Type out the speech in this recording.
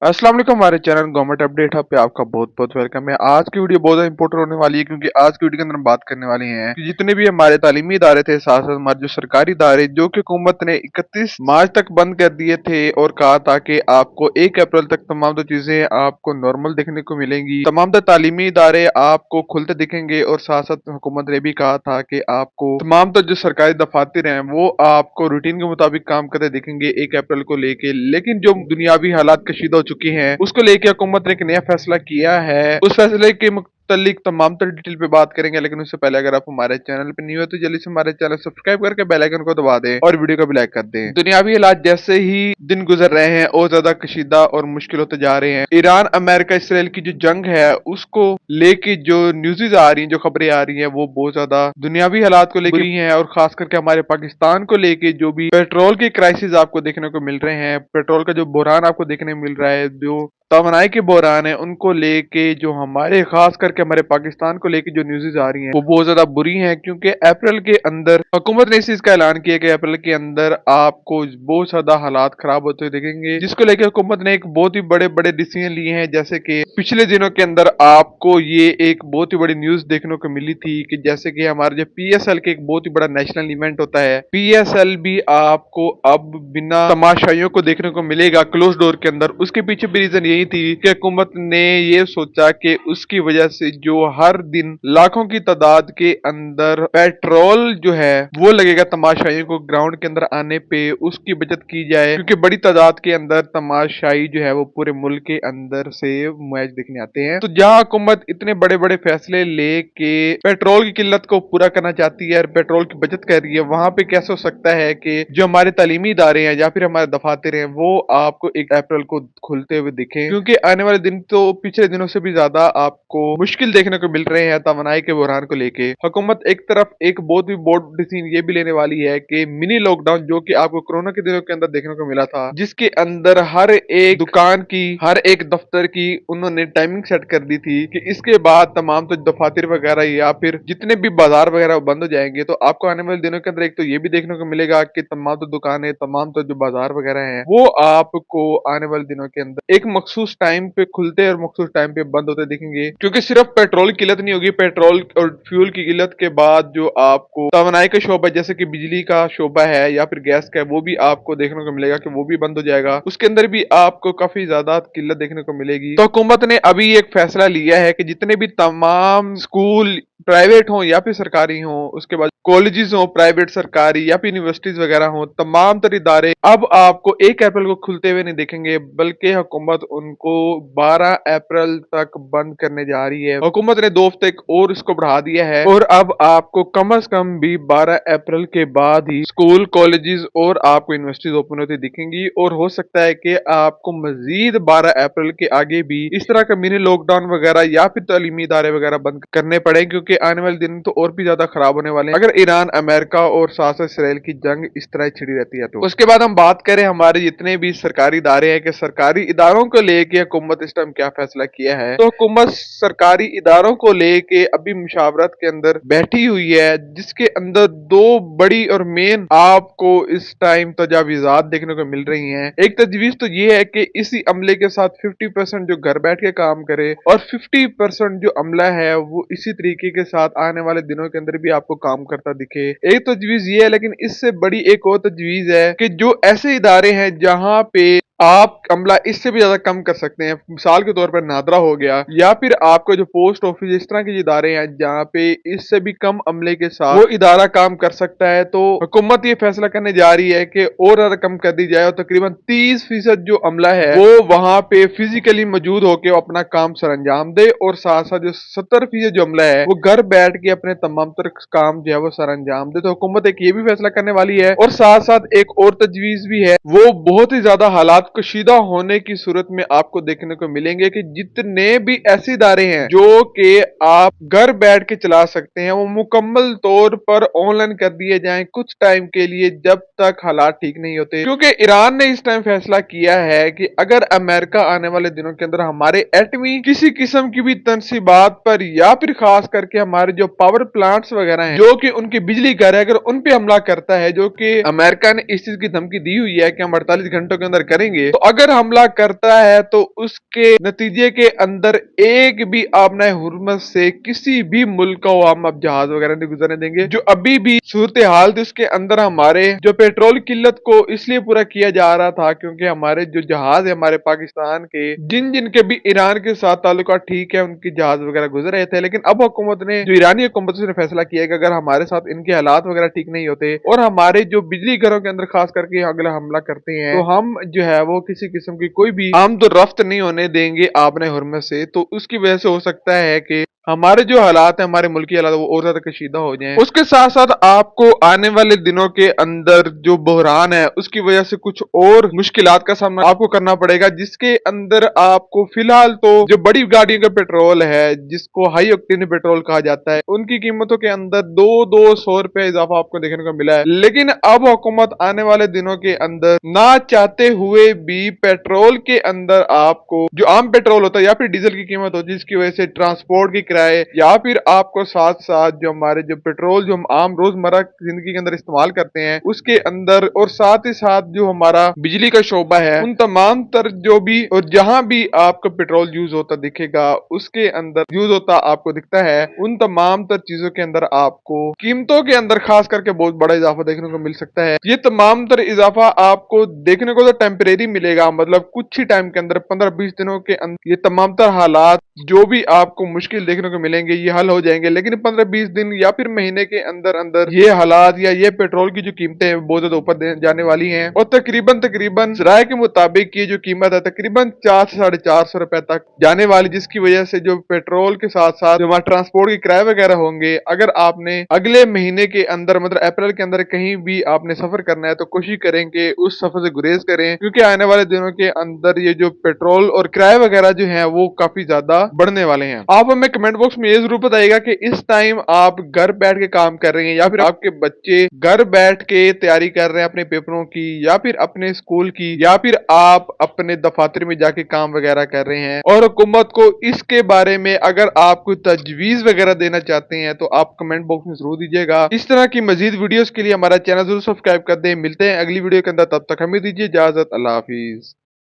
अस्सलाम वालेकुम। हमारे चैनल गवर्नमेंट अपडेट हब पे आपका बहुत बहुत वेलकम है। आज की वीडियो बहुत इंपॉर्टेंट होने वाली है क्योंकि आज की वीडियो के अंदर हम बात करने वाले हैं कि जितने भी हमारे तालीमी इदारे थे, साथ साथ हमारे जो सरकारी इदारे जो कि हुकूमत ने 31 मार्च तक बंद कर दिए थे और कहा था कि आपको 1 अप्रैल तक तमाम तो चीजें आपको नॉर्मल देखने को मिलेंगी, तमाम तो तालीमी इदारे आपको खुलते दिखेंगे और साथ साथ हुकूमत ने भी कहा था कि आपको तमाम तो जो सरकारी दफातर हैं वो आपको रूटीन के मुताबिक काम करते दिखेंगे 1 अप्रैल को लेके। लेकिन जो दुनियावी हालात कशीदा हो चुकी हैं उसको लेके हुकूमत ने एक नया फैसला किया है। उस फैसले के मुतालिक तमाम तर डिटेल पे बात करेंगे, लेकिन उससे पहले अगर आप हमारे चैनल पे न्यू है तो जल्दी से हमारे चैनल सब्सक्राइब करके बेल आइकन को दबा दें और वीडियो को भी लाइक कर दें। दुनियावी हालात जैसे ही दिन गुजर रहे हैं और ज्यादा कशीदा और मुश्किल होते जा रहे हैं। ईरान अमेरिका इसराइल की जो जंग है उसको लेके जो न्यूज़ आ रही हैं, जो खबरें आ रही हैं, वो बहुत ज्यादा दुनियावी हालात को लेकर हैं और खास करके हमारे पाकिस्तान को लेके जो भी पेट्रोल के क्राइसिस आपको देखने को मिल रहे हैं, पेट्रोल का जो बहरान आपको देखने को मिल रहा है, जो तवानाई के बहरान है, उनको लेके जो हमारे खास करके हमारे पाकिस्तान को लेके जो न्यूज़ आ रही हैं वो बहुत ज्यादा बुरी हैं। क्योंकि अप्रैल के अंदर हुकूमत ने इस चीज का ऐलान किया कि अप्रैल के अंदर आपको बहुत ज्यादा हालात खराब होते हुए दिखेंगे, जिसको लेकर हुकूमत ने एक बहुत ही बड़े बड़े डिसीजन लिए हैं। जैसे कि पिछले दिनों के अंदर आपको ये एक बहुत ही बड़ी न्यूज देखने को मिली थी कि जैसे कि हमारे जो पीएसएल के एक बहुत ही बड़ा नेशनल इवेंट होता है, पीएसएल भी आपको अब बिना तमाशाइयों को देखने को मिलेगा क्लोज डोर के अंदर। उसके पीछे भी रीजन यही थी कि हुकूमत ने ये सोचा कि उसकी वजह से जो हर दिन लाखों की तादाद के अंदर पेट्रोल जो है वो लगेगा तमाशाइयों को ग्राउंड के अंदर आने पे, उसकी बचत की जाए। क्योंकि बड़ी तादाद के अंदर तमाशाई जो है वो पूरे मुल्क के अंदर से मैच देखने आते हैं। तो जहां हुकूमत इतने बड़े बड़े फैसले लेके पेट्रोल की किल्लत को पूरा करना चाहती है और पेट्रोल की बचत कर रही है, वहां पे कैसे हो सकता है कि जो हमारे तालीमी इदारे हैं या फिर हमारे दफातर हैं वो आपको 1 अप्रैल को खुलते हुए दिखे। क्योंकि आने वाले दिन तो पिछले दिनों से भी ज्यादा आपको मुश्किल देखने को मिल रहे हैं तवानाई के बहरान को लेके। हुकूमत एक तरफ एक बहुत ही बोल्ड डिसीजन ये भी लेने वाली है कि मिनी लॉकडाउन, जो कि आपको कोरोना के दिनों के अंदर देखने को मिला था, जिसके अंदर हर एक दुकान की, हर एक दफ्तर की उन्होंने टाइमिंग सेट कर दी थी कि इसके बाद तमाम तो दफातर वगैरह या फिर जितने भी बाजार वगैरह बंद हो जाएंगे। तो आपको आने वाले दिनों के अंदर एक तो ये भी देखने को मिलेगा कि तमाम तो दुकानें, तमाम तो जो बाजार वगैरह हैं वो आपको आने वाले दिनों के अंदर एक मखसूस टाइम पे खुलते और मखसूस टाइम पे बंद होते दिखेंगे। क्योंकि सिर्फ पेट्रोल की किल्लत नहीं होगी, पेट्रोल और फ्यूल की किल्लत के बाद जो आपको तवानाई का शोबा जैसे कि बिजली का शोबा है या फिर गैस का है वो भी आपको देखने को मिलेगा कि वो भी बंद हो जाएगा। उसके अंदर भी आपको काफी ज्यादा किल्लत देखने को मिलेगी। तो हुकूमत ने अभी एक फैसला लिया है कि जितने भी तमाम स्कूल प्राइवेट हो या फिर सरकारी हो, उसके बाद कॉलेजेस हो प्राइवेट सरकारी या फिर यूनिवर्सिटीज वगैरह हो, तमाम तर इदारे अब आपको 1 अप्रैल को खुलते हुए नहीं देखेंगे, बल्कि हुकूमत उनको 12 अप्रैल तक बंद करने जा रही है। हुकूमत ने 2 हफ्ते और इसको बढ़ा दिया है और अब आपको कम से कम भी 12 अप्रैल के बाद ही स्कूल, कॉलेजेस और आपको यूनिवर्सिटीज ओपन होती दिखेंगी। और हो सकता है कि आपको मजीद 12 अप्रैल के आगे भी इस तरह का मिनी लॉकडाउन वगैरह या फिर तालीमी इदारे वगैरह बंद करने पड़े, क्योंकि आने वाले दिन तो और भी ज्यादा खराब होने वाले हैं अगर ईरान, अमेरिका और साथ साथ इसराइल की जंग इस तरह छिड़ी रहती है। तो उसके बाद हम बात करें हमारे जितने भी सरकारी इदारे हैं कि सरकारी इदारों को लेके हुकूमत इस टाइम क्या फैसला किया है। तो हुकूमत सरकारी इदारों को लेके अभी मुशावरत के अंदर बैठी हुई है, जिसके अंदर 2 बड़ी और मेन आपको इस टाइम तजावीज़ात देखने को मिल रही हैं। एक तजवीज तो ये है कि इसी अमले के साथ 50% जो घर बैठ के काम करे और 50% जो अमला है वो इसी तरीके के साथ आने वाले दिनों के अंदर भी आपको काम करता दिखे। एक तजवीज ये है, लेकिन इससे बड़ी एक और तजवीज है कि जो ऐसे इदारे हैं जहां पे आप अमला इससे भी ज्यादा कम कर सकते हैं, मिसाल के तौर पर नादरा हो गया या फिर आपको जो पोस्ट ऑफिस, इस तरह के इदारे हैं जहाँ पे इससे भी कम अमले के साथ वो इदारा काम कर सकता है। तो हुकूमत ये फैसला करने जा रही है कि और ज्यादा कम कर दी जाए और तकरीबन 30% जो अमला है वो वहां पे फिजिकली मौजूद होकर अपना काम सर अंजाम दे और साथ साथ जो 70% जो अमला है वो घर बैठ के अपने तमाम तर काम जो है वो सर अंजाम दे। तो हुकूमत एक ये भी फैसला करने वाली है और साथ साथ एक और तजवीज भी है, वो बहुत ही ज्यादा हालात कशीदा होने की सूरत में आपको देखने को मिलेंगे कि जितने भी ऐसे इदारे हैं जो कि आप घर बैठ के चला सकते हैं वो मुकम्मल तौर पर ऑनलाइन कर दिए जाएं कुछ टाइम के लिए, जब तक हालात ठीक नहीं होते। क्योंकि ईरान ने इस टाइम फैसला किया है कि अगर अमेरिका आने वाले दिनों के अंदर हमारे एटमी किसी किस्म की भी तनसीबात पर या फिर खास करके हमारे जो पावर प्लांट्स वगैरह हैं जो कि उनकी बिजली घर है, अगर उन पे हमला करता है, जो कि अमेरिका ने इस चीज की धमकी दी हुई है कि हम 48 घंटों के अंदर करेंगे, तो अगर हमला करता है है तो उसके नतीजे के अंदर एक भी आबनाए हुर्मत से किसी भी मुल्क को हम अब जहाज वगैरह नहीं गुजरने देंगे। जो अभी भी सूरत हाल थी उसके अंदर हमारे जो पेट्रोल किल्लत को इसलिए पूरा किया जा रहा था क्योंकि हमारे जो जहाज है हमारे पाकिस्तान के जिन जिन के भी ईरान के साथ ताल्लुकात ठीक है उनके जहाज वगैरह गुजर रहे थे, लेकिन अब हुकूमत ने जो ईरानी हुकूमत ने फैसला किया कि अगर हमारे साथ इनके हालात वगैरह ठीक नहीं होते और हमारे जो बिजली घरों के अंदर खास करके अगला हमला करते हैं तो हम जो है वो किसी किस्म की कोई भी आमदोरफ्त नहीं होने देंगे आपने हुर्मत से। तो उसकी वजह से हो सकता है कि हमारे जो हालात है हमारे मुल्की हालात वो और ज्यादा कशीदा हो जाएं। उसके साथ साथ आपको आने वाले दिनों के अंदर जो बहरान है उसकी वजह से कुछ और मुश्किलात का सामना आपको करना पड़ेगा, जिसके अंदर आपको फिलहाल तो जो बड़ी गाड़ियों का पेट्रोल है जिसको हाई ऑक्टेन पेट्रोल कहा जाता है उनकी कीमतों के अंदर 200 रुपए इजाफा आपको देखने को मिला है। लेकिन अब हुकूमत आने वाले दिनों के अंदर ना चाहते हुए भी पेट्रोल के अंदर आपको जो आम पेट्रोल होता है या फिर डीजल की कीमत होती है जिसकी वजह से ट्रांसपोर्ट की या फिर आपको साथ साथ जो हमारे जो पेट्रोल जो हम आम रोजमर्रा जिंदगी के अंदर इस्तेमाल करते हैं उसके अंदर और साथ ही साथ जो हमारा बिजली का शोबा है उन तमाम तर जो भी और जहां भी आपका पेट्रोल यूज होता दिखेगा उसके अंदर यूज होता आपको दिखता है उन तमाम तर चीजों के अंदर आपको कीमतों के अंदर खास करके बहुत बड़ा इजाफा देखने को मिल सकता है। ये तमाम तर इजाफा आपको देखने को तो टेम्परेरी मिलेगा, मतलब कुछ ही टाइम के अंदर 15-20 दिनों के अंदर ये तमाम तर हालात जो भी आपको मुश्किल देखने को मिलेंगे ये हल हो जाएंगे। लेकिन 15-20 दिन या फिर महीने के अंदर अंदर ये हालात या ये पेट्रोल की जो कीमतें हैं बहुत ज्यादा ऊपर जाने वाली हैं और तकरीबन राय के मुताबिक ये जो कीमत है तकरीबन 400 से 450 रुपए तक जाने वाली, जिसकी वजह से जो पेट्रोल के साथ साथ जो हमारे ट्रांसपोर्ट के किराए वगैरह होंगे अगर आपने अगले महीने के अंदर मतलब अप्रैल के अंदर कहीं भी आपने सफर करना है तो कोशिश करें कि उस सफर से गुरेज करें, क्योंकि आने वाले दिनों के अंदर ये जो पेट्रोल और किराए वगैरह जो है वो काफी ज्यादा बढ़ने वाले हैं। आप हमें कमेंट बॉक्स में ये जरूर बताइएगा कि इस टाइम आप घर बैठ के काम कर रहे हैं या फिर आपके बच्चे घर बैठ के तैयारी कर रहे हैं अपने पेपरों की या फिर अपने स्कूल की या फिर आप अपने दफातर में जाके काम वगैरह कर रहे हैं और हुकूमत को इसके बारे में अगर आप कोई तजवीज वगैरह देना चाहते हैं तो आप कमेंट बॉक्स में जरूर दीजिएगा। इस तरह की मजीद वीडियोस के लिए हमारा चैनल जरूर सब्सक्राइब कर दें। मिलते हैं अगली वीडियो के अंदर, तब तक हमें दीजिए इजाजत। अल्लाह हाफिज।